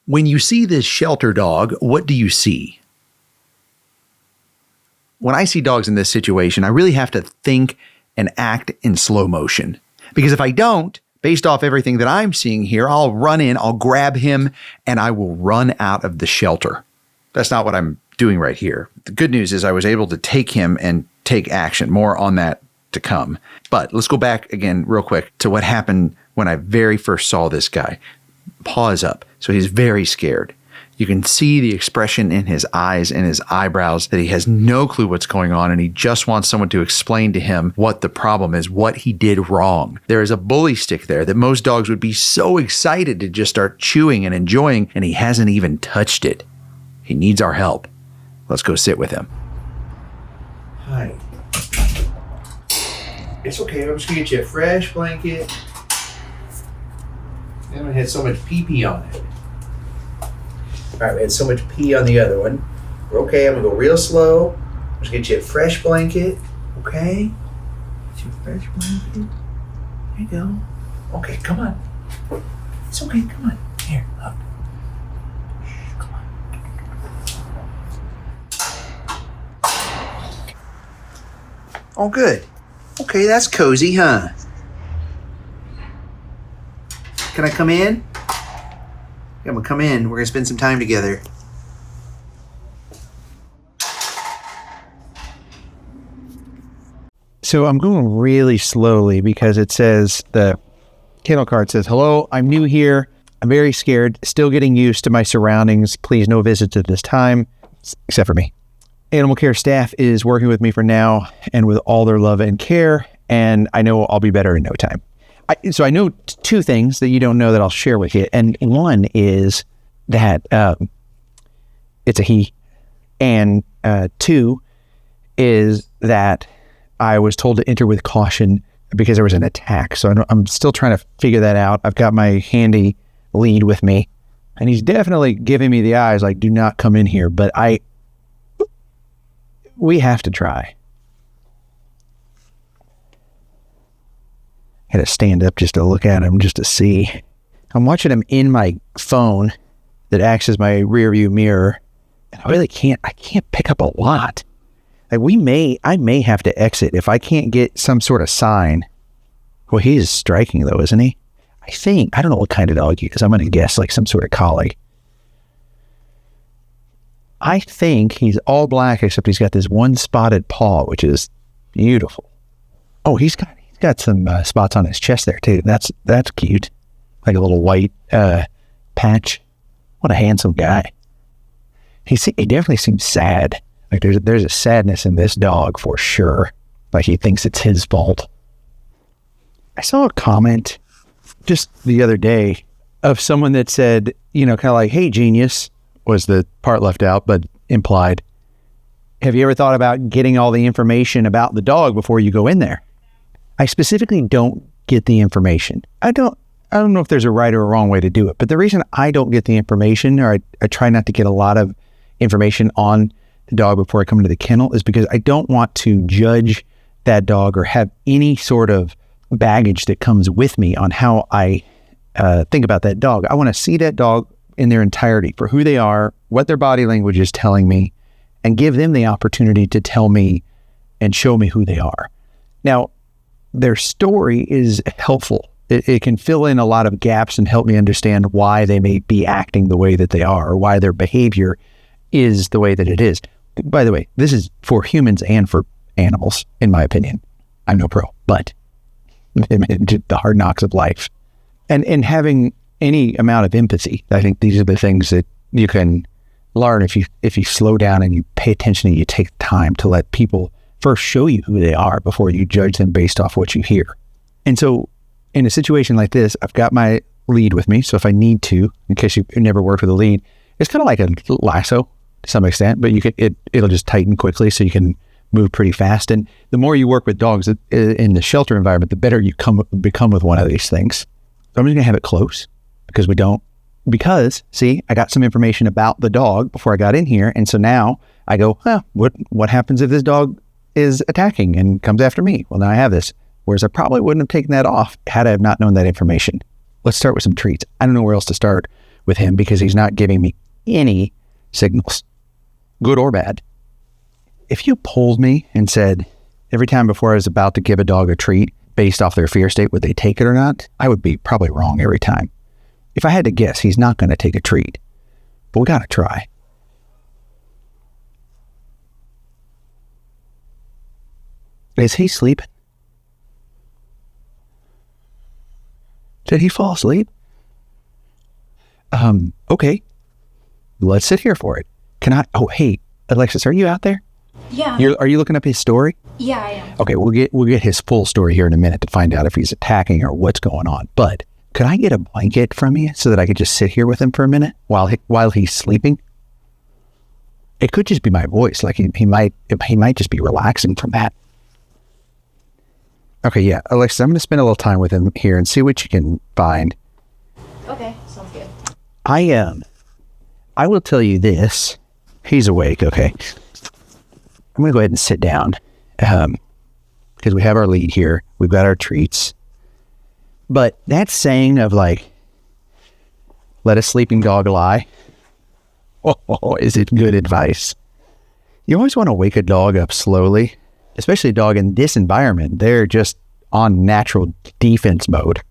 When you see this shelter dog, what do you see? When I see dogs in this situation, I really have to think and act in slow motion. Because if I don't, based off everything that I'm seeing here, I'll run in, I'll grab him, and I will run out of the shelter. That's not what I'm doing right here. The good news is I was able to take him and take action. More on that to come. But let's go back again real quick to what happened when I very first saw this guy. Paws up. So he's very scared. You can see the expression in his eyes and his eyebrows that he has no clue what's going on, and he just wants someone to explain to him what the problem is, what he did wrong. There is a bully stick there that most dogs would be so excited to just start chewing and enjoying, and he hasn't even touched it. He needs our help. Let's go sit with him. Hi. It's okay. I'm just going to get you a fresh blanket. That one had so much pee-pee on it. All right, we had so much pee on the other one. We're okay. I'm going to go real slow. Just get you a fresh blanket. Okay? Get you a fresh blanket. There you go. Okay, come on. It's okay. Come on. Here, look. Come on. Oh, good. Okay, that's cozy, huh? Can I come in? I'm gonna come in. We're gonna spend some time together. So I'm going really slowly because it says, the kennel card says, hello, I'm new here. I'm very scared, still getting used to my surroundings. Please no visits at this time, except for me. Animal care staff is working with me for now and with all their love and care, and I know I'll be better in no time. So I know two things that you don't know that I'll share with you. And one is that it's a he. And two is that I was told to enter with caution because there was an attack. So I'm still trying to figure that out. I've got my handy lead with me, and he's definitely giving me the eyes like, do not come in here. But we have to try. I had to stand up just to look at him, just to see. I'm watching him in my phone that acts as my rear view mirror, and I can't pick up a lot. Like I may have to exit if I can't get some sort of sign. Well, he is striking though, isn't he? I don't know what kind of dog he is. I'm going to guess like some sort of collie. I think he's all black, except he's got this one spotted paw, which is beautiful. Oh, he's got some spots on his chest there too. That's cute. Like a little white patch. What a handsome guy. He definitely seems sad. Like there's a sadness in this dog for sure. Like he thinks it's his fault. I saw a comment just the other day of someone that said, kind of like, hey, genius, was the part left out, but implied. Have you ever thought about getting all the information about the dog before you go in there? I specifically don't get the information. I don't know if there's a right or a wrong way to do it, but the reason I don't get the information, or I try not to get a lot of information on the dog before I come into the kennel, is because I don't want to judge that dog or have any sort of baggage that comes with me on how I think about that dog. I want to see that dog in their entirety for who they are, what their body language is telling me, and give them the opportunity to tell me and show me who they are. Now, their story is helpful. It can fill in a lot of gaps and help me understand why they may be acting the way that they are, or why their behavior is the way that it is. By the way, this is for humans and for animals, in my opinion. I'm no pro, but the hard knocks of life. And having any amount of empathy, I think these are the things that you can learn if you slow down and you pay attention and you take time to let people first show you who they are before you judge them based off what you hear. And so in a situation like this, I've got my lead with me. So if I need to, in case you've never worked with a lead, it's kind of like a lasso to some extent, but it'll just tighten quickly so you can move pretty fast. And the more you work with dogs in the shelter environment, the better you become with one of these things. So I'm just gonna have it close because see, I got some information about the dog before I got in here. And so now I go, what happens if this dog is attacking and comes after me? Well, now I have this. Whereas I probably wouldn't have taken that off had I have not known that information. Let's start with some treats. I don't know where else to start with him because he's not giving me any signals, good or bad. If you pulled me and said every time before I was about to give a dog a treat based off their fear state, would they take it or not? I would be probably wrong every time. If I had to guess, he's not going to take a treat, but we got to try. Is he sleeping? Did he fall asleep? Okay. Let's sit here for it. Can I? Oh, hey, Alexis, are you out there? Yeah. Are you looking up his story? Yeah, I am. Okay, we'll get his full story here in a minute to find out if he's attacking or what's going on. But could I get a blanket from you so that I could just sit here with him for a minute while he's sleeping? It could just be my voice. Like he might just be relaxing from that. Okay, yeah, Alexis, I'm going to spend a little time with him here and see what you can find. Okay, sounds good. I will tell you this. He's awake, okay. I'm going to go ahead and sit down because we have our lead here. We've got our treats. But that saying of like, let a sleeping dog lie, is it good advice? You always want to wake a dog up slowly, especially a dog in this environment. They're just on natural defense mode.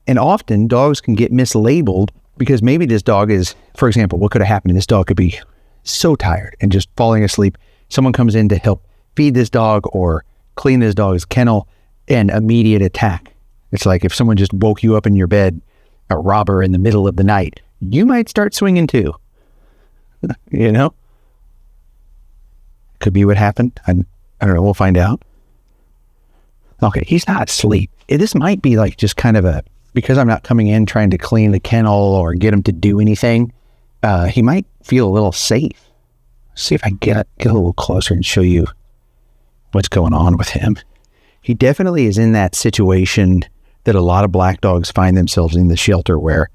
And often dogs can get mislabeled because maybe this dog is, for example, what could have happened? This dog could be so tired and just falling asleep. Someone comes in to help feed this dog or clean this dog's kennel, and immediate attack. It's like if someone just woke you up in your bed, a robber in the middle of the night, you might start swinging too. You know? Could be what happened. I don't know. We'll find out. Okay, he's not asleep. This might be like just kind of because I'm not coming in trying to clean the kennel or get him to do anything, he might feel a little safe. See if I can get a little closer and show you what's going on with him. He definitely is in that situation that a lot of black dogs find themselves in the shelter where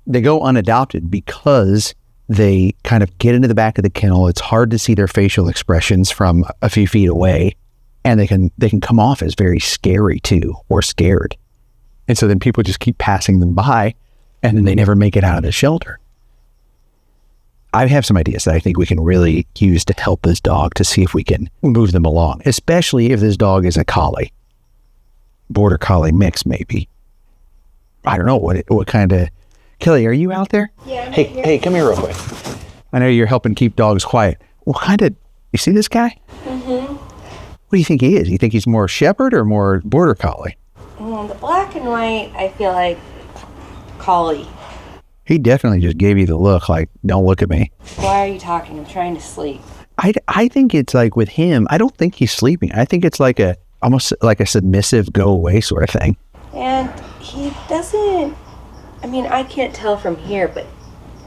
they go unadopted because they kind of get into the back of the kennel. It's hard to see their facial expressions from a few feet away, and they can come off as very scary too, or scared. And so then people just keep passing them by, and then they never make it out of the shelter. I have some ideas that I think we can really use to help this dog to see if we can move them along, especially if this dog is a collie. Border collie mix, maybe. I don't know what kind of... Kelly, are you out there? Yeah. Hey, come here real quick. I know you're helping keep dogs quiet. What kind of... You see this guy? Mm-hmm. What do you think he is? You think he's more shepherd or more border collie? The black and white, I feel like collie. He definitely just gave you the look like, don't look at me. Why are you talking? I'm trying to sleep. I think it's like with him, I don't think he's sleeping. I think it's like almost like a submissive go away sort of thing. And he doesn't, I can't tell from here, but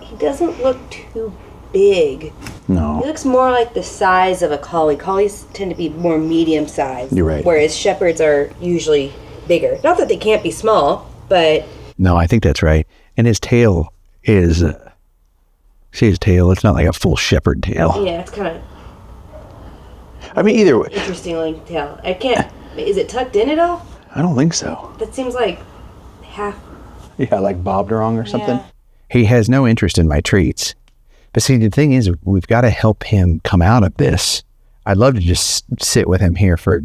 he doesn't look too big. No. He looks more like the size of a collie. Collies tend to be more medium sized. You're right. Whereas shepherds are usually bigger. Not that they can't be small, but... No, I think that's right. And his tail is, see his tail? It's not like a full shepherd tail. Yeah, it's kind of... either way. Interesting looking tail. I can't... Is it tucked in at all? I don't think so. That seems like half... Yeah, like bobbed wrong or something. Yeah. He has no interest in my treats. But see, the thing is, we've got to help him come out of this. I'd love to just sit with him here for,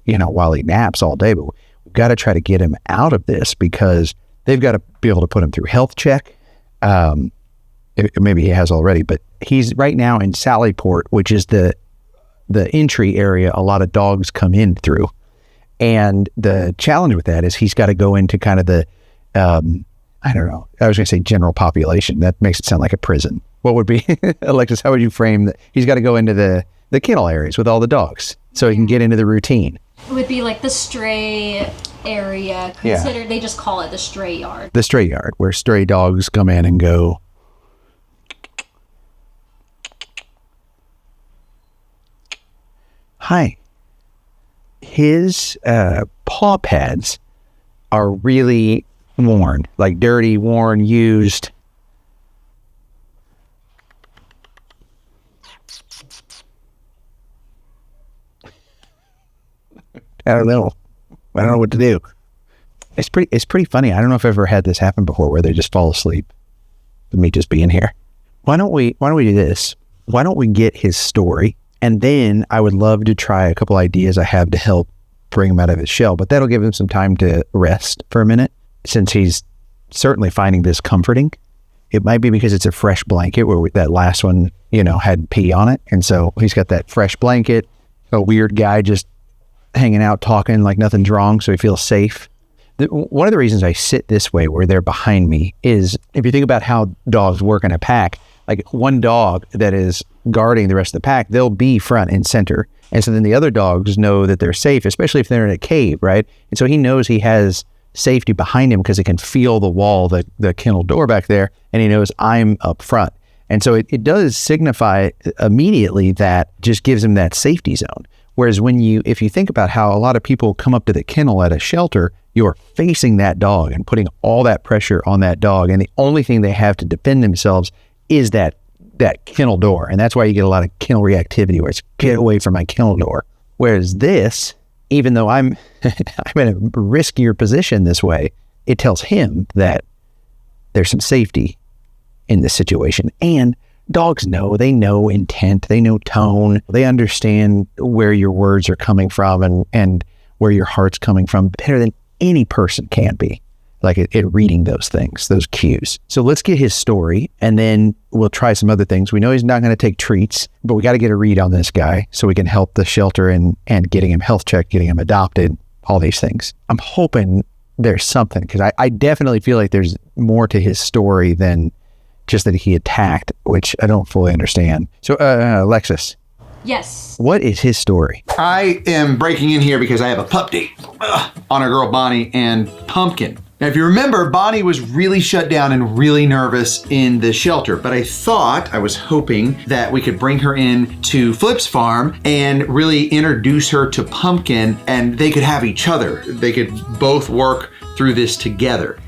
while he naps all day, but we've got to try to get him out of this because they've got to be able to put him through health check. Maybe he has already, but he's right now in Sallyport, which is the entry area a lot of dogs come in through. And the challenge with that is he's got to go into kind of the, I don't know, I was going to say general population. That makes it sound like a prison. What would be, Alexis, how would you frame that? He's got to go into the kennel areas with all the dogs so he can get into the routine. It would be like the stray area. Considered, They just call it the stray yard. The stray yard, where stray dogs come in and go. Hi. His paw pads are really worn, like dirty, worn, used. I don't know what to do. It's pretty funny. I don't know if I've ever had this happen before where they just fall asleep. with me just being here. Why don't we do this? Why don't we get his story? And then I would love to try a couple ideas I have to help bring him out of his shell, but that'll give him some time to rest for a minute, since he's certainly finding this comforting. It might be because it's a fresh blanket where that last one, had pee on it. And so he's got that fresh blanket, a weird guy just hanging out, talking like nothing's wrong. So he feels safe. One of the reasons I sit this way where they're behind me is, if you think about how dogs work in a pack, like one dog that is guarding the rest of the pack, they'll be front and center. And so then the other dogs know that they're safe, especially if they're in a cave, right? And so he knows he has safety behind him because he can feel the wall, the kennel door back there, and he knows I'm up front. And so it does signify immediately that just gives him that safety zone. Whereas if you think about how a lot of people come up to the kennel at a shelter, you're facing that dog and putting all that pressure on that dog. And the only thing they have to defend themselves is that kennel door. And that's why you get a lot of kennel reactivity, where it's get away from my kennel door. Whereas this, even though I'm in a riskier position this way, it tells him that there's some safety in this situation. And dogs they know intent, they know tone, they understand where your words are coming from and where your heart's coming from better than any person can be, like at reading those things, those cues. So let's get his story, and then we'll try some other things. We know he's not going to take treats, but we got to get a read on this guy so we can help the shelter and getting him health checked, getting him adopted, all these things. I'm hoping there's something, because I definitely feel like there's more to his story than just that he attacked, which I don't fully understand. So Alexis. Yes. What is his story? I am breaking in here because I have a pup date on our girl Bonnie and Pumpkin. Now, if you remember, Bonnie was really shut down and really nervous in the shelter, but I was hoping that we could bring her in to Flip's farm and really introduce her to Pumpkin, and they could have each other. They could both work through this together.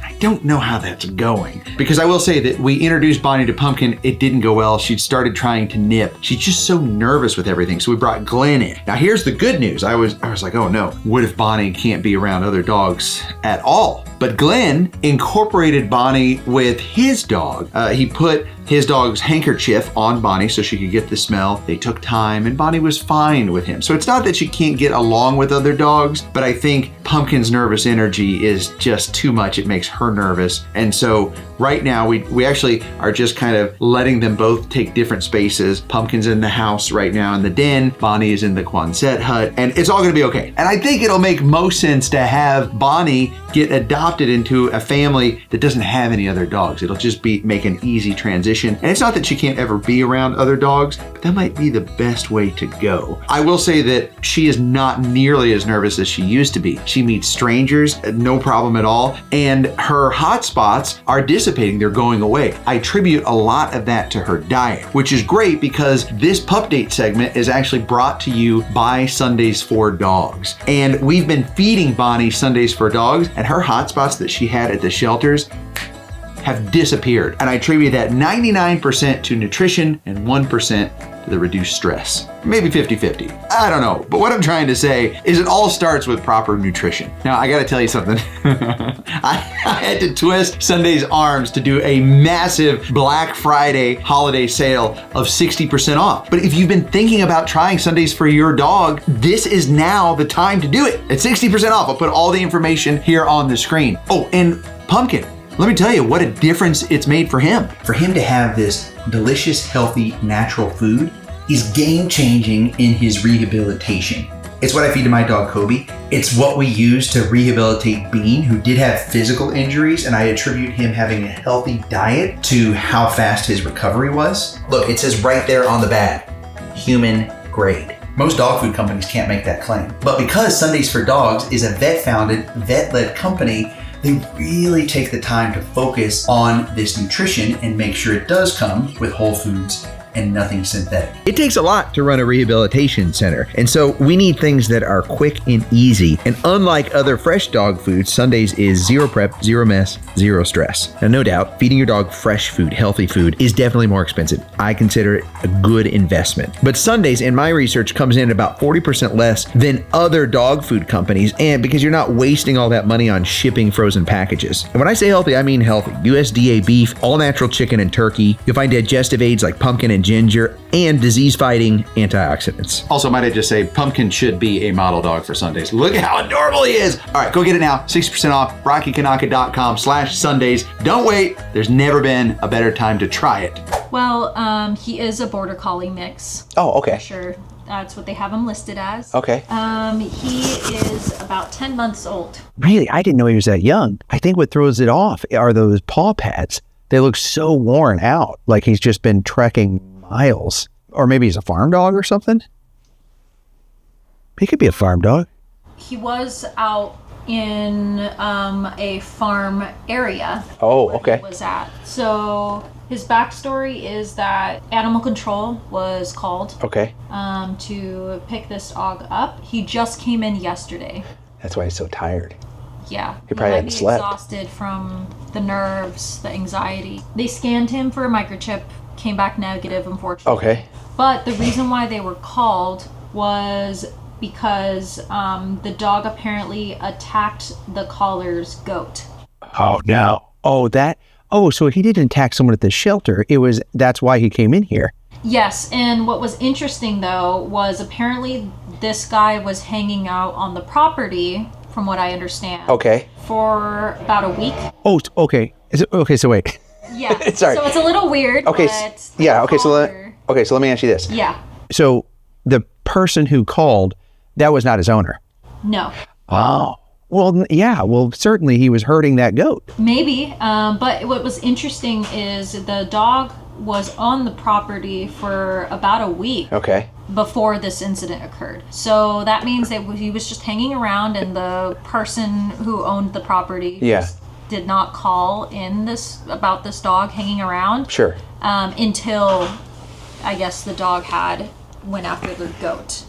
I don't know how that's going, because I will say that we introduced Bonnie to Pumpkin. It didn't go well. She'd started trying to nip. She's just so nervous with everything. So we brought Glenn in. Now here's the good news. I was like, oh no, what if Bonnie can't be around other dogs at all? But Glenn incorporated Bonnie with his dog. He put his dog's handkerchief on Bonnie so she could get the smell. They took time, and Bonnie was fine with him. So it's not that she can't get along with other dogs, but I think Pumpkin's nervous energy is just too much. It makes her nervous. And so right now we actually are just kind of letting them both take different spaces. Pumpkin's in the house right now in the den. Bonnie is in the Quonset hut, and it's all gonna be okay. And I think it'll make most sense to have Bonnie get adopted into a family that doesn't have any other dogs. It'll just make an easy transition. And it's not that she can't ever be around other dogs, but that might be the best way to go. I will say that she is not nearly as nervous as she used to be. She meets strangers, no problem at all. And her hot spots are dissipating, they're going away. I attribute a lot of that to her diet, which is great because this pup date segment is actually brought to you by Sundays for Dogs. And we've been feeding Bonnie Sundays for Dogs, and her hot spots that she had at the shelters have disappeared. And I attribute that 99% to nutrition and 1% to the reduced stress. Maybe 50-50. I don't know. But what I'm trying to say is it all starts with proper nutrition. Now, I gotta tell you something. I had to twist Sunday's arms to do a massive Black Friday holiday sale of 60% off. But if you've been thinking about trying Sundays for your dog, this is now the time to do it. It's 60% off. I'll put all the information here on the screen. Oh, and Pumpkin. Let me tell you what a difference it's made for him. For him to have this delicious, healthy, natural food is game-changing in his rehabilitation. It's what I feed to my dog, Kobe. It's what we use to rehabilitate Bean, who did have physical injuries, and I attribute him having a healthy diet to how fast his recovery was. Look, it says right there on the bag, human grade. Most dog food companies can't make that claim. But because Sundays for Dogs is a vet-founded, vet-led company, they really take the time to focus on this nutrition and make sure it does come with whole foods and nothing synthetic. It takes a lot to run a rehabilitation center, and so we need things that are quick and easy. And unlike other fresh dog foods, Sundays is zero prep, zero mess, zero stress. Now, no doubt, feeding your dog fresh food, healthy food, is definitely more expensive. I consider it a good investment. But Sundays, in my research, comes in at about 40% less than other dog food companies, and because you're not wasting all that money on shipping frozen packages. And when I say healthy, I mean healthy. USDA beef, all natural chicken and turkey. You'll find digestive aids like pumpkin and ginger, and disease-fighting antioxidants. Also, might I just say, Pumpkin should be a model dog for Sundays. Look at how adorable he is. All right, go get it now. 60% off, RockyKanaka.com/Sundays. Don't wait. There's never been a better time to try it. Well, he is a border collie mix. Oh, okay. For sure. That's what they have him listed as. Okay. He is about 10 months old. Really? I didn't know he was that young. I think what throws it off are those paw pads. They look so worn out, like he's just been trekking miles. Or maybe he's a farm dog or something. He could be a farm dog. He was out in a farm area. Oh, where okay. He was at. So his backstory is that animal control was called Okay. to pick this dog up. He just came in yesterday. That's why he's so tired. Yeah. He probably hadn't slept. Exhausted from the nerves, the anxiety. They scanned him for a microchip, came back negative, unfortunately. Okay. But the reason why they were called was because the dog apparently attacked the caller's goat. Oh, no. So he didn't attack someone at the shelter. That's why he came in here. Yes, and what was interesting though was apparently this guy was hanging out on the property, from what I understand. Okay. For about a week. Oh, okay. So wait. Yeah. Sorry. So it's a little weird. Okay. But Yeah. Okay. So caller- let me ask you this. Yeah. So the person who called, that was not his owner. No. Oh. Well, yeah. Well, certainly he was hurting that goat. Maybe. But what was interesting is the dog was on the property for about a week. Okay. Before this incident occurred. So that means that he was just hanging around, and the person who owned the property just did not call in about this dog hanging around. Sure. Until I guess the dog went after the goat.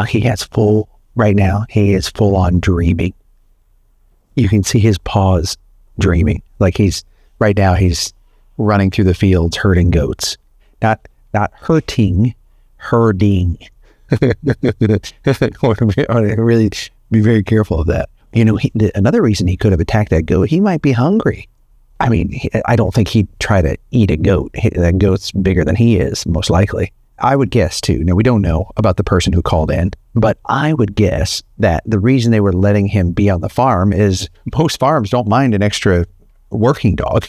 He is full on dreaming. You can see his paws dreaming. Like he's running through the fields herding goats. Not hurting. Herding. Really be very careful of that. Another reason he could have attacked that goat, he might be hungry. I mean, I don't think he'd try to eat a goat. That goat's bigger than he is, most likely. I would guess too. Now, we don't know about the person who called in, but I would guess that the reason they were letting him be on the farm is most farms don't mind an extra working dog.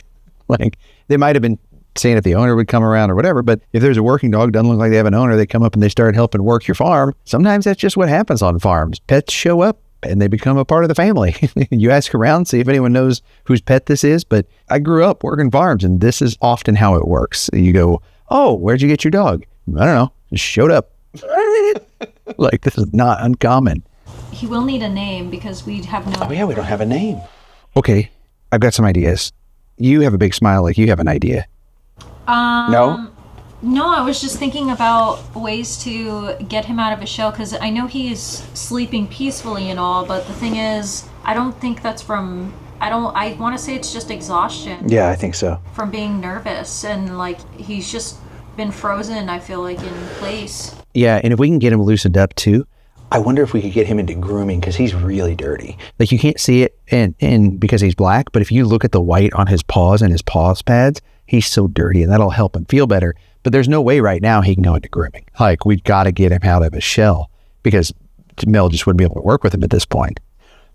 Like they might have been saying if the owner would come around or whatever, but if there's a working dog, doesn't look like they have an owner, they come up and they start helping work your farm. Sometimes that's just what happens on farms. Pets show up and they become a part of the family. You ask around, see if anyone knows whose pet this is, but I grew up working farms and this is often how it works. You go, oh, where'd you get your dog? I don't know, just showed up. Like this is not uncommon. He will need a name because we have no... Oh yeah, we don't have a name. Okay, I've got some ideas. You have a big smile like you have an idea. No, I was just thinking about ways to get him out of his shell because I know he's sleeping peacefully and all, but the thing is, I don't think that's from... I want to say it's just exhaustion. Yeah, I think so. From being nervous and like he's just been frozen, I feel like, in place. Yeah, and if we can get him loosened up too, I wonder if we could get him into grooming because he's really dirty. Like you can't see it and because he's black, but if you look at the white on his paws and his paws pads, he's so dirty and that'll help him feel better. But there's no way right now he can go into grooming. Like we've got to get him out of his shell because Mel just wouldn't be able to work with him at this point.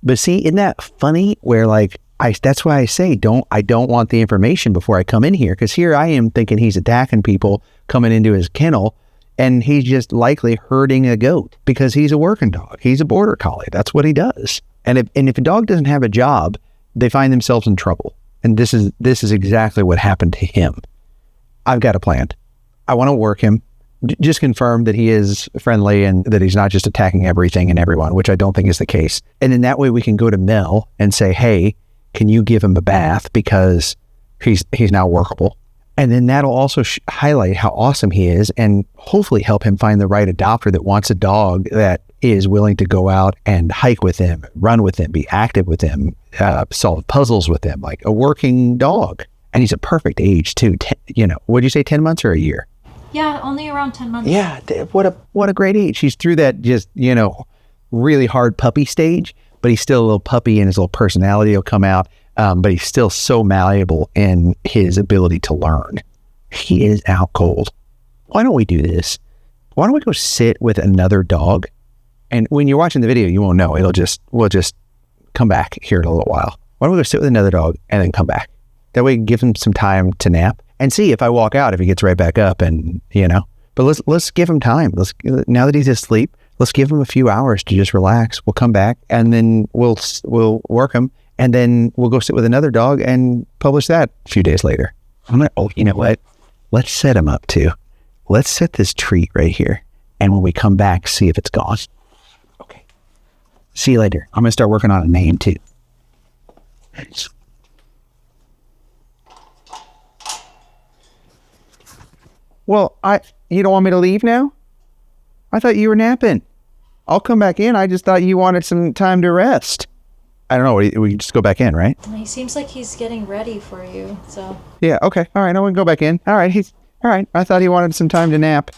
But see, isn't that funny where like, that's why I say I don't want the information before I come in here because here I am thinking he's attacking people coming into his kennel and he's just likely herding a goat because he's a working dog. He's a border collie. That's what he does. And if a dog doesn't have a job, they find themselves in trouble. And this is exactly what happened to him. I've got a plan. I want to work him. Just confirm that he is friendly and that he's not just attacking everything and everyone, which I don't think is the case. And then that way we can go to Mel and say, hey, can you give him a bath because he's now workable? And then that'll also highlight how awesome he is and hopefully help him find the right adopter that wants a dog that is willing to go out and hike with him, run with him, be active with him, solve puzzles with him, like a working dog. And he's a perfect age too. What'd you say, 10 months or a year? Yeah, only around 10 months. Yeah, what a great age. He's through that just, really hard puppy stage, but he's still a little puppy and his little personality will come out. But he's still so malleable in his ability to learn. He is out cold. Why don't we do this? Why don't we go sit with another dog? And when you're watching the video, you won't know. We'll just come back here in a little while. Why don't we go sit with another dog and then come back? That way, give him some time to nap and see if I walk out, if he gets right back up and, But let's give him time. Now that he's asleep, let's give him a few hours to just relax. We'll come back and then we'll work him. And then we'll go sit with another dog and publish that a few days later. You know what? Let's set him up too. Let's set this treat right here. And when we come back, see if it's gone. Okay. See you later. I'm going to start working on a name too. Well, you don't want me to leave now? I thought you were napping. I'll come back in. I just thought you wanted some time to rest. I don't know. We can just go back in, right? He seems like he's getting ready for you, so. Yeah, okay. All right, I want to go back in. All right, all right. I thought he wanted some time to nap.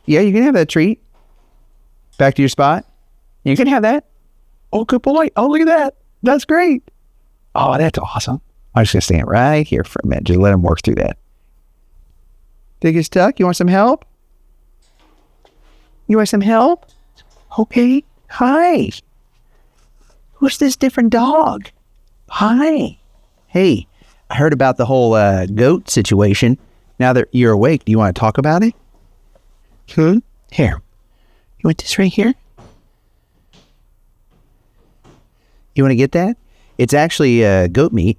Yeah, you can have that treat. Back to your spot. You can have that. Oh, good boy. Oh, look at that. That's great. Oh, that's awesome. I'm just going to stand right here for a minute. Just let him work through that. Think you're stuck? You want some help? You want some help? Okay. Hi. Who's this different dog? Hi. Hey, I heard about the whole goat situation. Now that you're awake, do you want to talk about it? Here. You want this right here? You want to get that? It's actually goat meat.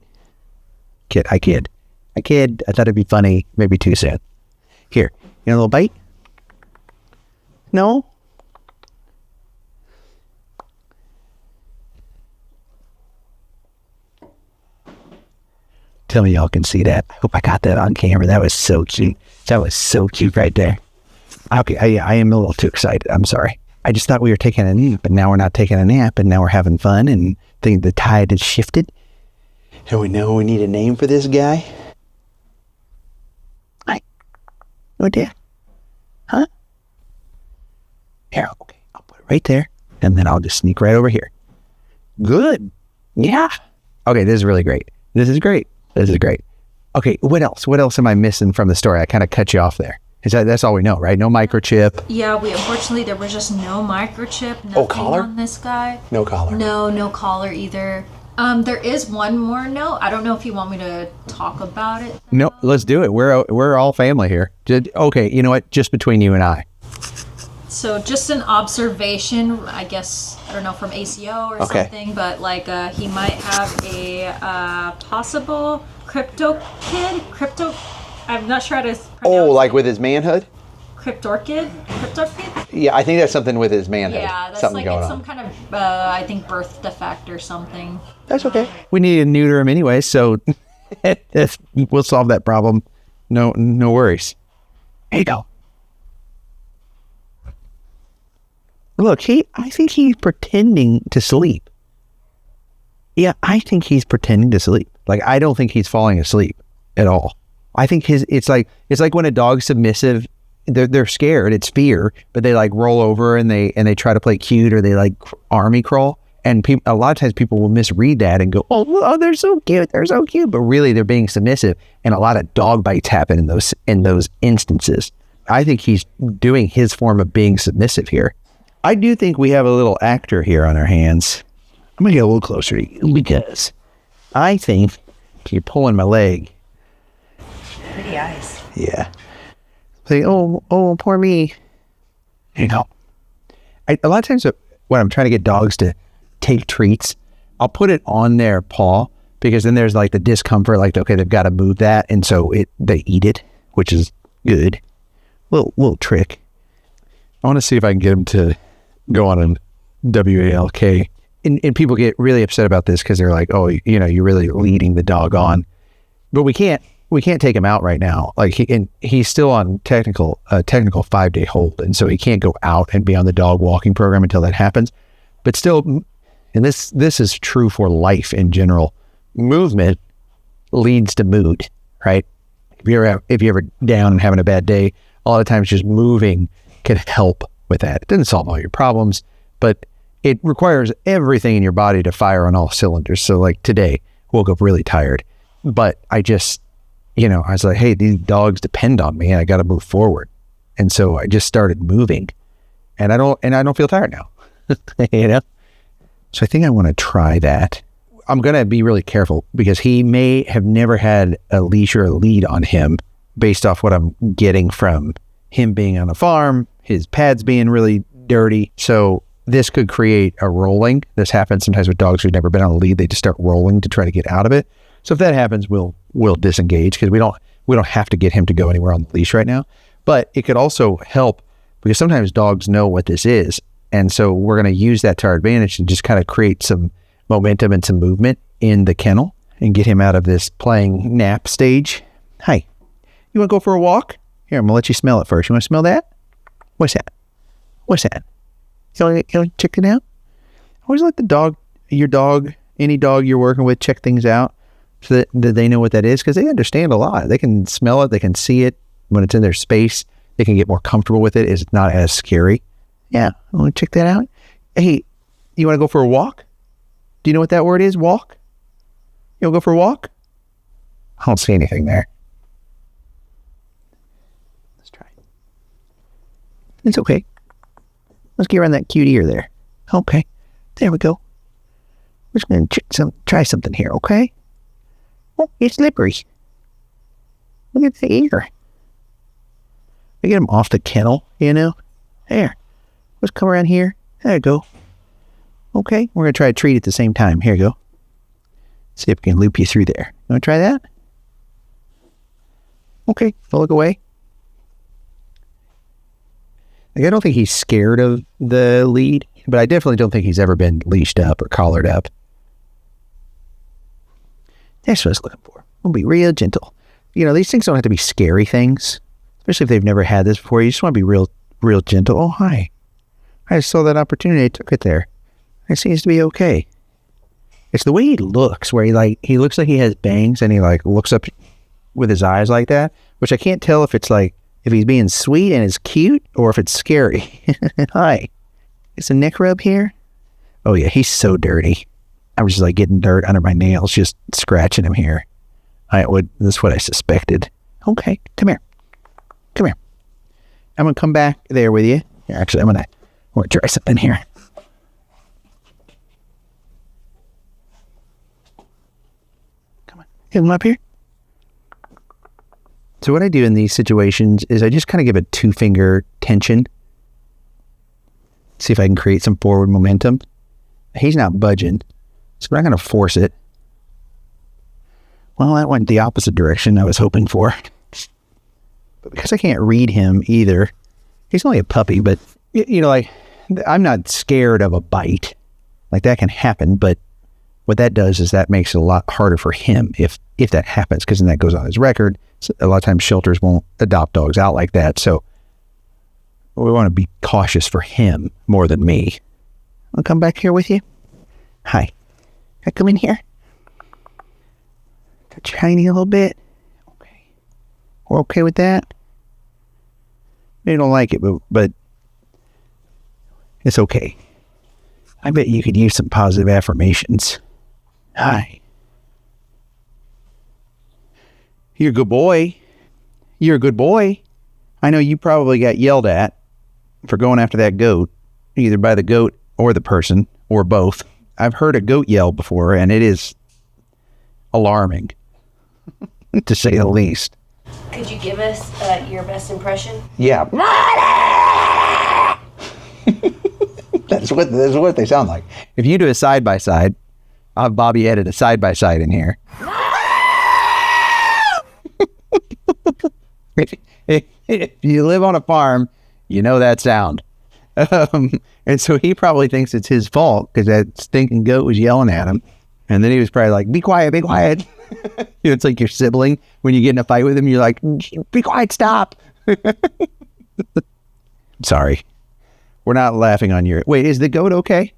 I kid. I thought it'd be funny, maybe too soon. Here, you want a little bite? No? Tell me y'all can see that. I hope I got that on camera. That was so cute. That was so cute right there. Okay, I am a little too excited. I'm sorry. I just thought we were taking a nap, but now we're not taking a nap, and now we're having fun, and the tide has shifted. And we know we need a name for this guy. Hi. What there? Huh? Here, okay. I'll put it right there, and then I'll just sneak right over here. Good. Yeah. Okay, this is really great. This is great. Okay, what else? What else am I missing from the story? I kind of cut you off there. That's all we know, right? No microchip. Yeah, unfortunately there was just no microchip. Nothing collar? on this guy. No collar. No collar either. There is one more note. I don't know if you want me to talk about it. No, let's do it. We're all family here. Okay, you know what? Just between you and I. So just an observation, I guess, I don't know, from ACO or something, but he might have a possible crypto kid. I'm not sure how to pronounce it. With his manhood? Cryptorchid? Yeah, I think that's something with his manhood. Yeah, that's something going it's on. some kind of, I think, birth defect or something. That's okay. We need to neuter him anyway, so we'll solve that problem. No worries. Here you go. Look, I think he's pretending to sleep. Yeah, I think he's pretending to sleep. I don't think he's falling asleep at all. I think it's like when a dog's submissive, they're scared, it's fear, but they roll over and they try to play cute, or they army crawl. And a lot of times people will misread that and go, oh, they're so cute, but really they're being submissive. And a lot of dog bites happen in those instances. I think he's doing his form of being submissive here. I do think we have a little actor here on our hands. I'm gonna get a little closer to you because I think you're pulling my leg. Pretty eyes. Yeah. Oh, poor me. There you go. A lot of times when I'm trying to get dogs to take treats, I'll put it on their paw, because then there's the discomfort, okay, they've got to move that, and so they eat it, which is good. Little trick. I want to see if I can get them to go on a WALK. And people get really upset about this because they're like, oh, you're really leading the dog on. But we can't we can't take him out right now. Like he's still on technical 5-day hold. And so he can't go out and be on the dog walking program until that happens. But still, and this is true for life in general, movement leads to mood, right? If you're ever down and having a bad day, a lot of times just moving can help with that. It doesn't solve all your problems, but it requires everything in your body to fire on all cylinders. So like today, woke up really tired, but I just, I was like, hey, these dogs depend on me and I got to move forward. And so I just started moving and I don't feel tired now, So I think I want to try that. I'm going to be really careful because he may have never had a leash or a lead on him based off what I'm getting from him being on a farm, his pads being really dirty. So this could create a rolling. This happens sometimes with dogs who've never been on a lead. They just start rolling to try to get out of it. So if that happens, we'll disengage because we don't have to get him to go anywhere on the leash right now. But it could also help because sometimes dogs know what this is. And so we're going to use that to our advantage and just kind of create some momentum and some movement in the kennel and get him out of this playing nap stage. Hi, you want to go for a walk? Here, I'm going to let you smell it first. You want to smell that? What's that? What's that? You want to check it out? Always let your dog, any dog you're working with, check things out so that they know what that is because they understand a lot. They can smell it. They can see it when it's in their space. They can get more comfortable with it. It's not as scary. Yeah, I want to check that out. Hey, you want to go for a walk? Do you know what that word is? Walk? You want to go for a walk? I don't see anything there. Let's try it. It's okay. Let's get around that cute ear there. Okay. There we go. We're just going to try something here, okay? Oh, it's slippery. Look at the ear. I get him off the kennel, There. Let's come around here. There you go. Okay. We're going to try to treat at the same time. Here you go. See if we can loop you through there. You want to try that? Okay. I'll look away. Like, I don't think he's scared of the lead, but I definitely don't think he's ever been leashed up or collared up. That's what I was looking for. We'll be real gentle. These things don't have to be scary things, especially if they've never had this before. You just want to be real gentle. Oh, hi. I just saw that opportunity. I took it there. It seems to be okay. It's the way he looks, where he looks like he has bangs and he looks up with his eyes like that, which I can't tell if it's if he's being sweet and it's cute or if it's scary. Hi. Is a neck rub here? Oh yeah, he's so dirty. I was just getting dirt under my nails, just scratching him here. That's what I suspected. Okay, come here. Come here. I'm going to come back there with you. Here, actually, I'm going to try something here. Come on. Come up here. So what I do in these situations is I just kind of give a 2-finger tension. See if I can create some forward momentum. He's not budging, so we're not going to force it. Well, that went the opposite direction I was hoping for. But because I can't read him either, he's only a puppy, but, I'm not scared of a bite. That can happen, but what that does is that makes it a lot harder for him if that happens, because then that goes on his record. So a lot of times shelters won't adopt dogs out like that, so we want to be cautious for him more than me. I'll come back here with you. Hi. Can I come in here? Touch Heiny a little bit. Okay. We're okay with that? They don't like it, but it's okay. I bet you could use some positive affirmations. Hi. You're a good boy. You're a good boy. I know you probably got yelled at for going after that goat, either by the goat or the person, or both. I've heard a goat yell before, and it is alarming, to say the least. Could you give us your best impression? Yeah. That's what they sound like. If you do a side-by-side, I'll have Bobby edit a side-by-side in here. If you live on a farm, you know that sound. And so he probably thinks it's his fault because that stinking goat was yelling at him. And then he was probably like, be quiet, be quiet. It's like your sibling. When you get in a fight with him, you're like, be quiet, stop. Sorry. We're not laughing on your... Wait, is the goat okay?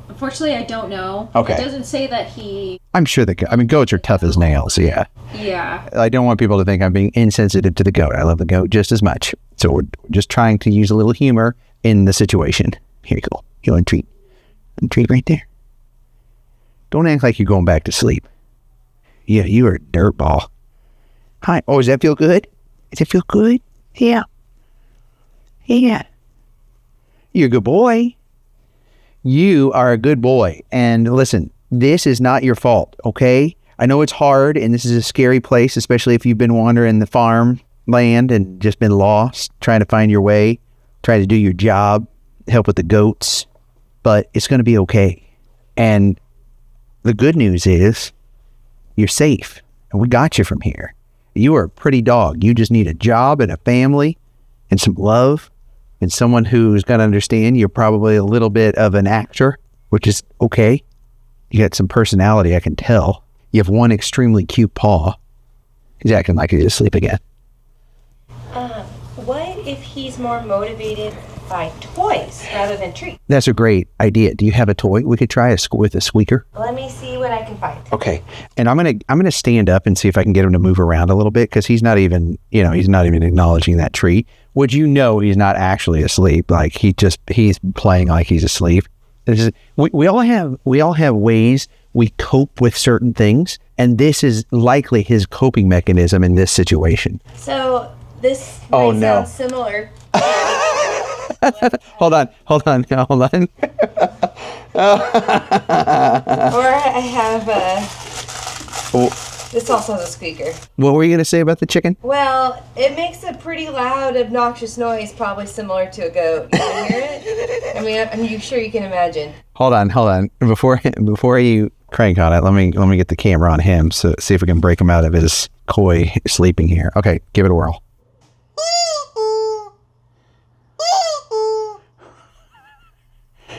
Unfortunately, I don't know. Okay. It doesn't say that he... I'm sure goats are tough as nails, yeah. Yeah. I don't want people to think I'm being insensitive to the goat. I love the goat just as much. So we're just trying to use a little humor in the situation. Here you go. You want a treat? A treat right there. Don't act like you're going back to sleep. Yeah, you are a dirtball. Hi. Oh, does that feel good? Does it feel good? Yeah. Yeah. You're a good boy. You are a good boy. And listen, this is not your fault, okay? I know it's hard and this is a scary place, especially if you've been wandering the farm land and just been lost, trying to find your way, trying to do your job, help with the goats, but it's going to be okay. And the good news is you're safe and we got you from here. You are a pretty dog. You just need a job and a family and some love and someone who's going to understand you're probably a little bit of an actor, which is okay. You got some personality, I can tell. You have one extremely cute paw. He's acting like he's asleep again. What if he's more motivated by toys rather than treats? That's a great idea. Do you have a toy? We could try with a squeaker. Let me see what I can find. Okay. And I'm gonna stand up and see if I can get him to move around a little bit because he's not even acknowledging that treat. Would you know he's not actually asleep? Like he's playing like he's asleep. We all have ways we cope with certain things, and this is likely his coping mechanism in this situation. So this might sound similar. Hold on. Or I have this also has a squeaker. What were you going to say about the chicken? Well, it makes a pretty loud, obnoxious noise, probably similar to a goat. You can hear it? I mean, I'm sure you can imagine. Hold on. Before you crank on it, let me get the camera on him, so see if we can break him out of his coy sleeping here. Okay, give it a whirl.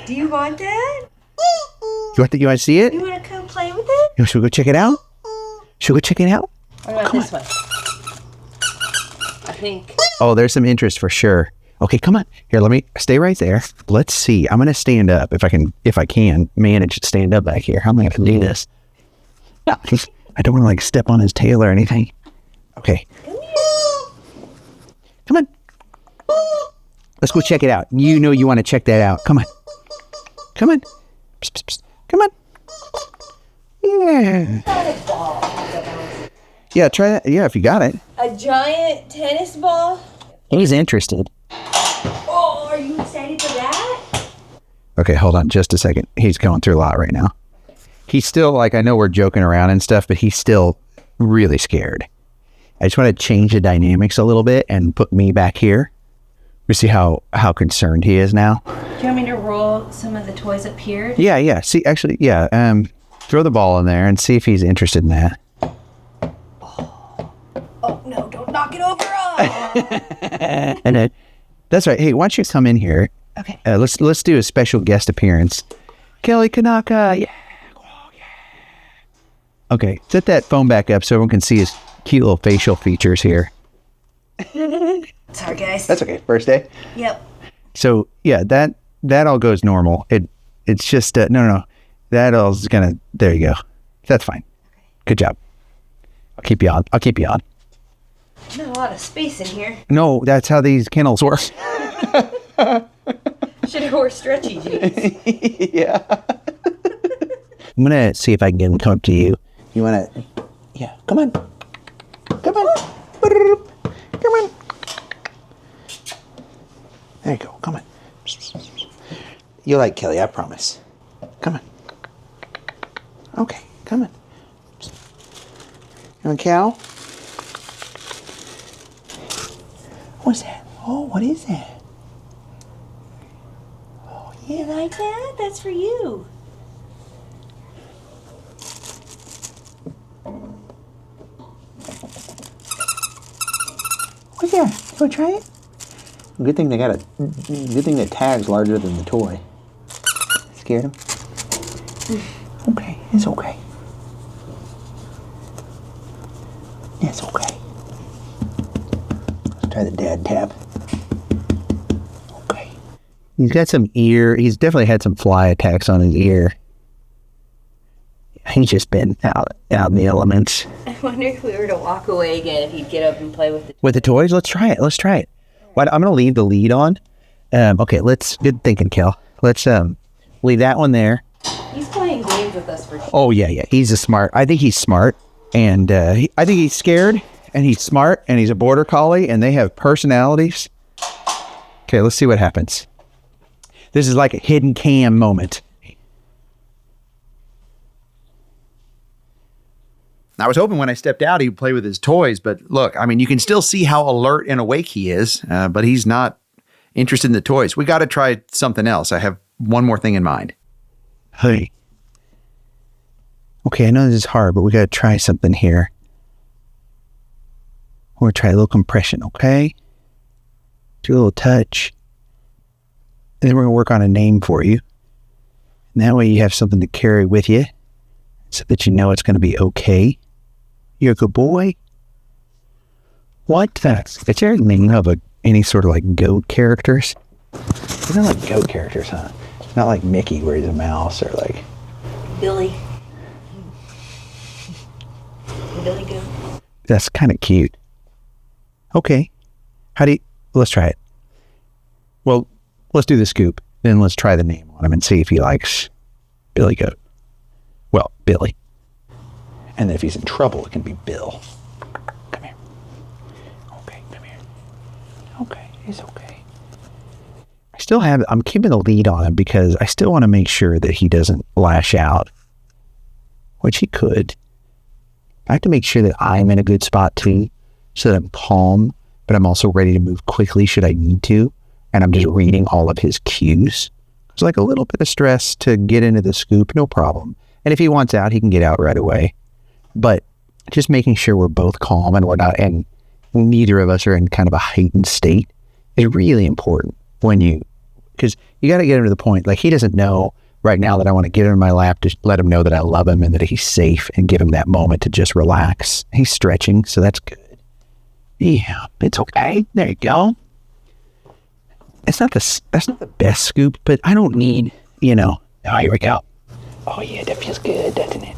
Do you want that? You want to see it? You want to come play with it? Should we go check it out? What about this one? I think. Oh, there's some interest for sure. Okay, come on. Here, let me stay right there. Let's see. I'm gonna stand up if I can manage to stand up back here. How am I gonna do this? I don't want to like step on his tail or anything. Okay. Come on. Let's go check it out. You know you want to check that out. Come on. Come on. Psst, psst, psst. Come on. Yeah. Yeah, try that. Yeah, if you got it. A giant tennis ball? He's interested. Oh, are you excited for that? Okay, hold on just a second. He's going through a lot right now. He's still like, I know we're joking around and stuff, but he's still really scared. I just want to change the dynamics a little bit and put me back here. We see how concerned he is now. Do you want me to roll some of the toys up here? Yeah. See, actually, yeah. Throw the ball in there and see if he's interested in that. Oh no! Don't knock it over! And that's right. Hey, why don't you come in here? Okay. Let's do a special guest appearance. Kelly Kanaka. Yeah. Oh, yeah. Okay, set that phone back up so everyone can see his cute little facial features here. Sorry, guys. That's okay. First day. Yep. So yeah, that all goes normal. It's just no. That all's gonna. There you go. That's fine. Good job. I'll keep you on. Not a lot of space in here. No, that's how these kennels work. Should have wore stretchy jeans. Yeah. I'm gonna see if I can get him to come up to you. You wanna? Yeah. Come on. Come on. Come on. There you go. Come on. You like Kelly, I promise. Come on. Okay. Come on. You want a cow? What's that? Oh, what is that? Oh, You yeah. like that? That's for you. What's that? You want to try it? Good thing the tag's larger than the toy. Scared him? Okay, it's okay. It's okay. Let's try the dad tap. Okay. He's got some ear. He's definitely had some fly attacks on his ear. He's just been out in the elements. I wonder if we were to walk away again, if he'd get up and play with the With the toys? Let's try it. Well, I'm going to leave the lead on. Okay, good thinking, Kel. Let's leave that one there. He's playing games with us for sure. Oh, yeah. I think he's smart. And I think he's scared. And he's smart. And he's a border collie. And they have personalities. Okay, let's see what happens. This is like a hidden cam moment. I was hoping when I stepped out, he'd play with his toys. But look, I mean, you can still see how alert and awake he is. But he's not interested in the toys. We got to try something else. I have one more thing in mind. Hey. Okay, I know this is hard, but we got to try something here. We're going to try a little compression, okay? Do a little touch. And then we're going to work on a name for you. And that way you have something to carry with you so that you know it's going to be okay. You're a good boy. What? Is there a name of any sort of like goat characters? They're not like goat characters, huh? Not like Mickey where he's a mouse or like... Billy. Billy Goat. That's kind of cute. Okay. Let's try it. Well, let's do the scoop. Then let's try the name on him and see if he likes Billy Goat. Well, Billy. And then if he's in trouble, it can be Bill. Come here. Okay, come here. Okay, he's okay. I'm keeping a lead on him because I still want to make sure that he doesn't lash out, which he could. I have to make sure that I'm in a good spot too, so that I'm calm, but I'm also ready to move quickly should I need to. And I'm just reading all of his cues. It's like a little bit of stress to get into the scoop, no problem. And if he wants out, he can get out right away. But just making sure we're both calm and and neither of us are in kind of a heightened state is really important because you got to get him to the point, like he doesn't know right now that I want to get him in my lap to let him know that I love him and that he's safe and give him that moment to just relax. He's stretching, so that's good. Yeah, it's okay. There you go. That's not the best scoop, but I don't need, Oh, here we go. Oh yeah, that feels good, doesn't it?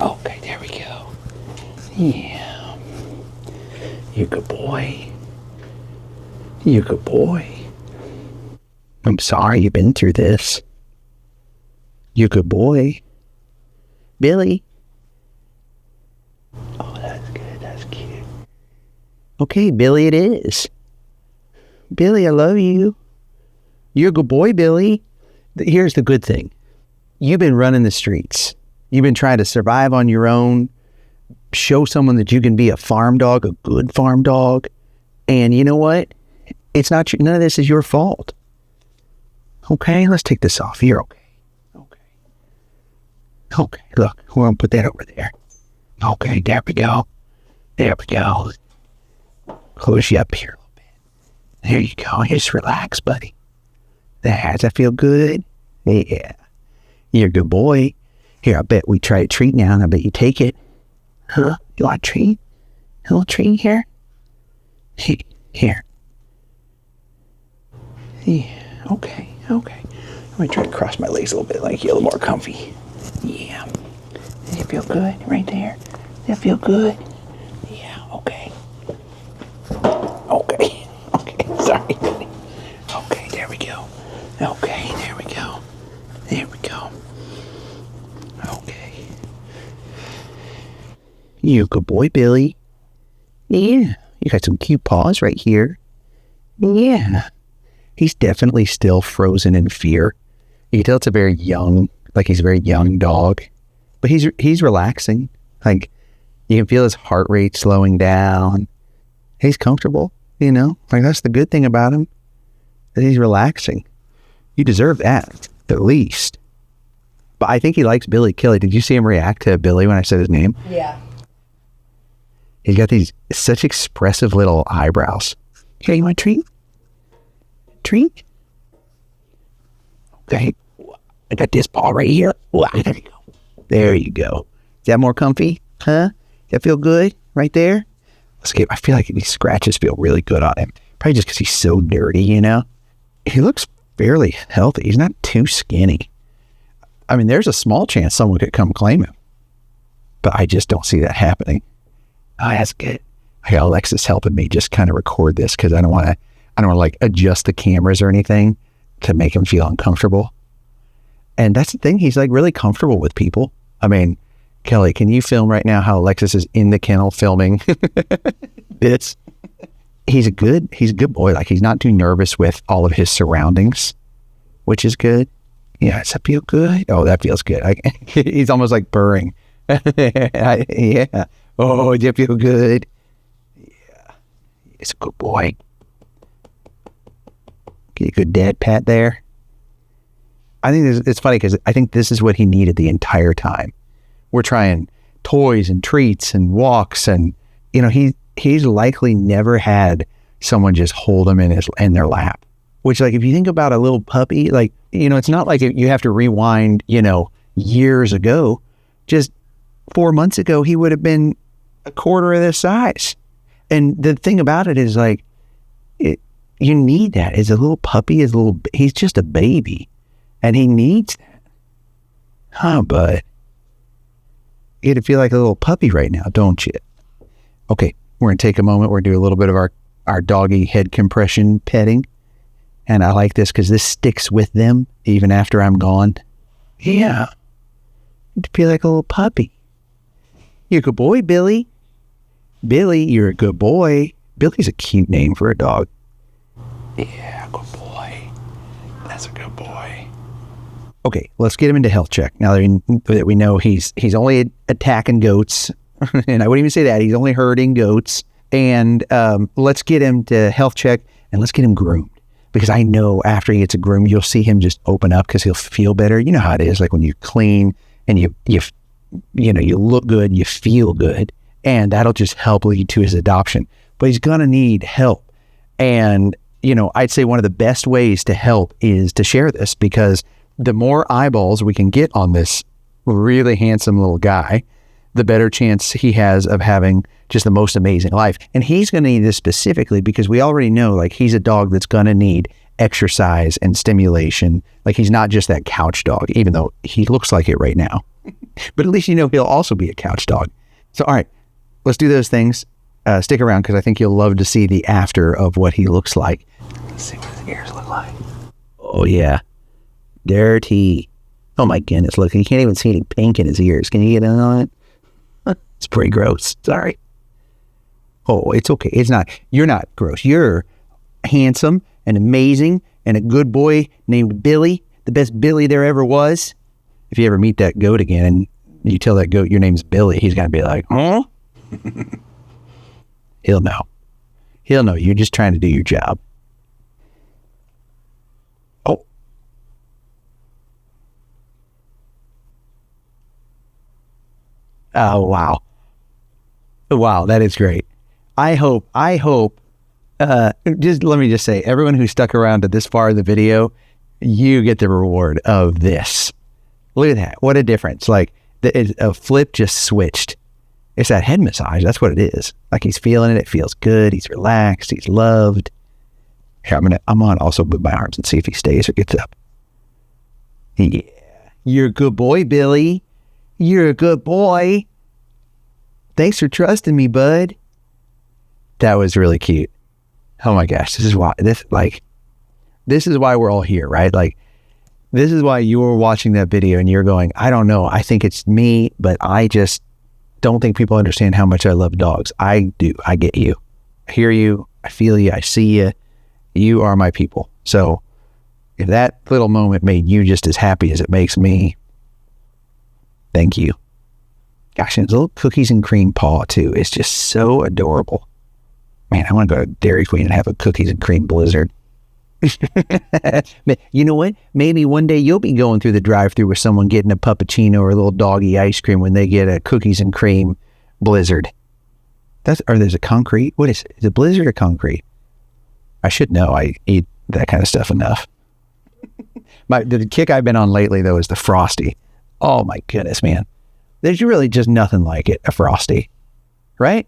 Okay, there we go. Yeah. You're a good boy. You're a good boy. I'm sorry you've been through this. You're a good boy. Billy. Oh, that's good. That's cute. Okay, Billy it is. Billy, I love you. You're a good boy, Billy. Here's the good thing. You've been running the streets. You've been trying to survive on your own, show someone that you can be a farm dog, a good farm dog. And you know what? It's not none of this is your fault. Okay, let's take this off. You're okay. Okay, look, we're going to put that over there. Okay, there we go. Close you up here a little bit. There you go. Just relax, buddy. Does that feel good? Yeah. You're a good boy. Here, I bet we try a treat now, and I bet you take it. Huh? You want a treat? A little treat here? Here. Yeah, okay. I'm going to try to cross my legs a little bit, like you a little more comfy. Yeah. Does it feel good right there? Does that feel good? Yeah, okay. Sorry, buddy. Okay, there we go. Okay, there we go. Okay. You a good boy, Billy. Yeah. You got some cute paws right here. Yeah. He's definitely still frozen in fear. You can tell it's he's a very young dog. But he's relaxing. Like, you can feel his heart rate slowing down. He's comfortable, Like, that's the good thing about him. That he's relaxing. You deserve that, at least. But I think he likes Billy. Kelly, did you see him react to Billy when I said his name? Yeah. He's got these such expressive little eyebrows. Here, you want a treat? Treat? Okay. I got this paw right here. There you go. There you go. Is that more comfy? Huh? That feel good right there? I feel like these scratches feel really good on him. Probably just because he's so dirty, you know? He looks fairly healthy. He's not too skinny. I mean, there's a small chance someone could come claim him. But I just don't see that happening. Oh, that's good. I got Alexis helping me just kind of record this because I don't want to like adjust the cameras or anything to make him feel uncomfortable. And that's the thing. He's like really comfortable with people. I mean, Kelly, can you film right now how Alexis is in the kennel filming this? He's a good boy. Like, he's not too nervous with all of his surroundings, which is good. Yeah, does that feel good? Oh, that feels good. He's almost like purring. Yeah. Oh, does it feel good? Yeah. He's a good boy. Get a good dad pat there. I think it's funny because I think this is what he needed the entire time. We're trying toys and treats and walks, and you know, he's likely never had someone just hold him in their lap. Which, like, if you think about a little puppy, like, you know, it's not like you have to rewind, you know, years ago. Just 4 months ago, he would have been a quarter of this size. And the thing about it is, like, you need that. As a little puppy, he's just a baby, and he needs that. Huh, bud? You feel like a little puppy right now, don't you? Okay, we're going to take a moment. We're going to do a little bit of our doggy head compression petting. And I like this because this sticks with them even after I'm gone. Yeah. You feel like a little puppy. You're a good boy, Billy. Billy, you're a good boy. Billy's a cute name for a dog. Yeah, good boy. That's a good boy. Okay, let's get him into health check. Now that we know he's only attacking goats, and I wouldn't even say that, he's only herding goats. And let's get him to health check, and let's get him groomed. Because I know after he gets a groom, you'll see him just open up because he'll feel better. You know how it is, like when you're clean and you look good, you feel good, and that'll just help lead to his adoption. But he's gonna need help, and you know, I'd say one of the best ways to help is to share this, because the more eyeballs we can get on this really handsome little guy, the better chance he has of having just the most amazing life. And he's going to need this specifically because we already know, like, he's a dog that's going to need exercise and stimulation. Like, he's not just that couch dog, even though he looks like it right now. But at least you know he'll also be a couch dog. So, all right, let's do those things. Stick around because I think you'll love to see the after of what he looks like. Let's see what his ears look like. Oh, yeah. Dirty. Oh, my goodness. Look, you can't even see any pink in his ears. Can you get in on it? It's pretty gross. Sorry. Oh, it's okay. It's not. You're not gross. You're handsome and amazing and a good boy named Billy, the best Billy there ever was. If you ever meet that goat again and you tell that goat your name's Billy, he's going to be like, huh? He'll know. He'll know you're just trying to do your job. Oh. Oh, wow. Wow, that is great. I hope, just let me just say, everyone who stuck around to this far in the video, you get the reward of this. Look at that. What a difference. Like, a flip just switched. It's that head massage. That's what it is. Like, he's feeling it. It feels good. He's relaxed. He's loved. Here, I'm going to also move my arms and see if he stays or gets up. Yeah. You're a good boy, Billy. You're a good boy. Thanks for trusting me, bud. That was really cute. Oh my gosh, this is why we're all here, right? Like, this is why you were watching that video and you're going, I don't know, I think it's me, but I just don't think people understand how much I love dogs. I do. I get you. I hear you. I feel you. I see you. You are my people. So if that little moment made you just as happy as it makes me, thank you. Gosh, and his little cookies and cream paw too. It's just so adorable. Man, I want to go to Dairy Queen and have a cookies and cream blizzard. You know what? Maybe one day you'll be going through the drive-thru with someone getting a puppuccino or a little doggy ice cream when they get a cookies and cream blizzard. Or there's a concrete. What is it? Is it blizzard or concrete? I should know. I eat that kind of stuff enough. The kick I've been on lately, though, is the Frosty. Oh, my goodness, man. There's really just nothing like it, a Frosty. right?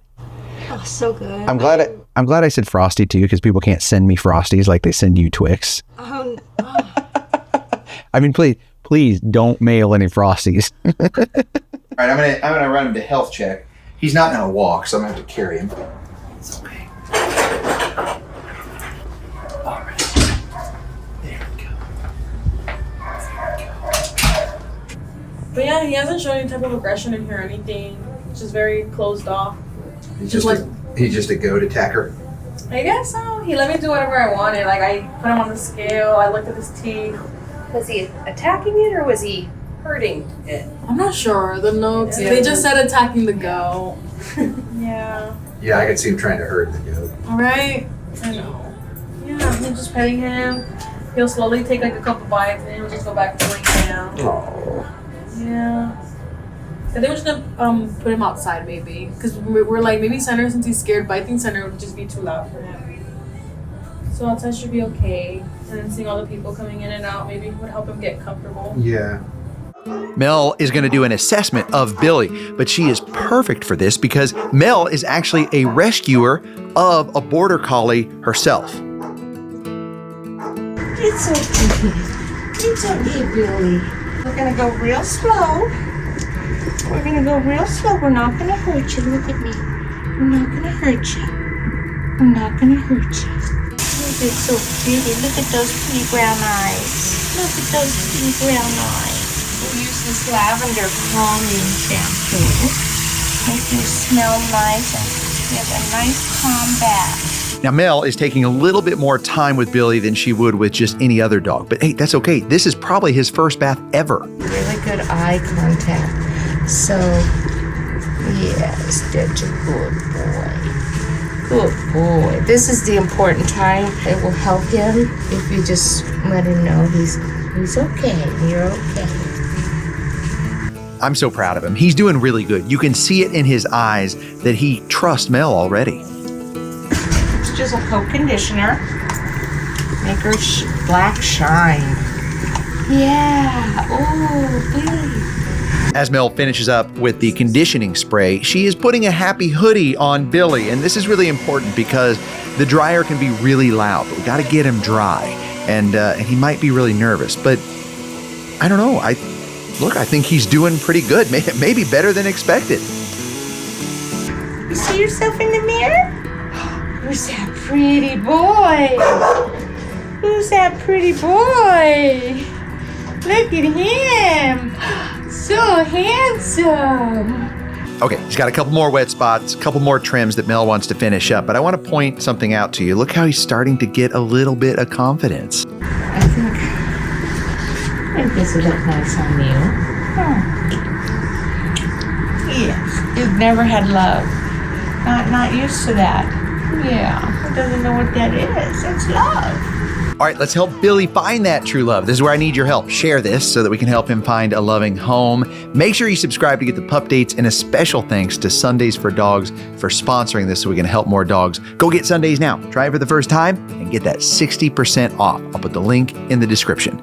Oh, so good. I'm glad I said Frosty too, because people can't send me Frosties like they send you Twix. Oh, I mean, please don't mail any Frosties. All right, I'm gonna run him to health check. He's not gonna walk, so I'm gonna have to carry him. It's okay. All right. There we go. But yeah, he hasn't shown any type of aggression in here or anything. It's just very closed off. He's just a goat attacker. I guess so. He let me do whatever I wanted. Like, I put him on the scale. I looked at his teeth. was he attacking it or was he hurting it? I'm not sure. The notes, they just said attacking the goat. Yeah. Yeah, I could see him trying to hurt the goat. Right? I know. Yeah, I'm just petting him. He'll slowly take like a couple bites and then he'll just go back to laying down. Oh. Yeah. I think we're just gonna put him outside maybe. Because we're like, maybe center, since he's scared, but I think center would just be too loud for him. So outside should be okay. And then seeing all the people coming in and out maybe would help him get comfortable. Yeah. Mel is going to do an assessment of Billy, but she is perfect for this because Mel is actually a rescuer of a border collie herself. It's okay. It's okay, Billy. We're gonna go real slow. We're gonna go real slow. We're not gonna hurt you. Look at me. We're not gonna hurt you. We're not gonna hurt you. Look, it's so pretty. Look at those pretty brown eyes. Look at those pretty brown eyes. We'll use this lavender calming shampoo. Make you smell nice and give a nice calm bath. Now, Mel is taking a little bit more time with Billy than she would with just any other dog. But hey, that's okay. This is probably his first bath ever. Really good eye contact. So, yes, that's a good boy. Good boy. This is the important time. It will help him if you just let him know he's okay. You're okay. I'm so proud of him. He's doing really good. You can see it in his eyes that he trusts Mel already. It's just a coat conditioner. Make her black shine. Yeah. Oh, Billy. As Mel finishes up with the conditioning spray, she is putting a happy hoodie on Billy. And this is really important because the dryer can be really loud, but we got to get him dry. And he might be really nervous, but I don't know. I think he's doing pretty good. Maybe better than expected. You see yourself in the mirror? Who's that pretty boy? Who's that pretty boy? Look at him. So handsome. Okay, he's got a couple more wet spots, a couple more trims that Mel wants to finish up, but I want to point something out to you. Look how he's starting to get a little bit of confidence. I think this would look nice on you. Yes, you've never had love. Not used to that. Yeah, who doesn't know what that is? It's love. All right, let's help Billy find that true love. This is where I need your help. Share this so that we can help him find a loving home. Make sure you subscribe to get the pup dates, and a special thanks to Sundays for Dogs for sponsoring this so we can help more dogs. Go get Sundays now. Try it for the first time and get that 60% off. I'll put the link in the description.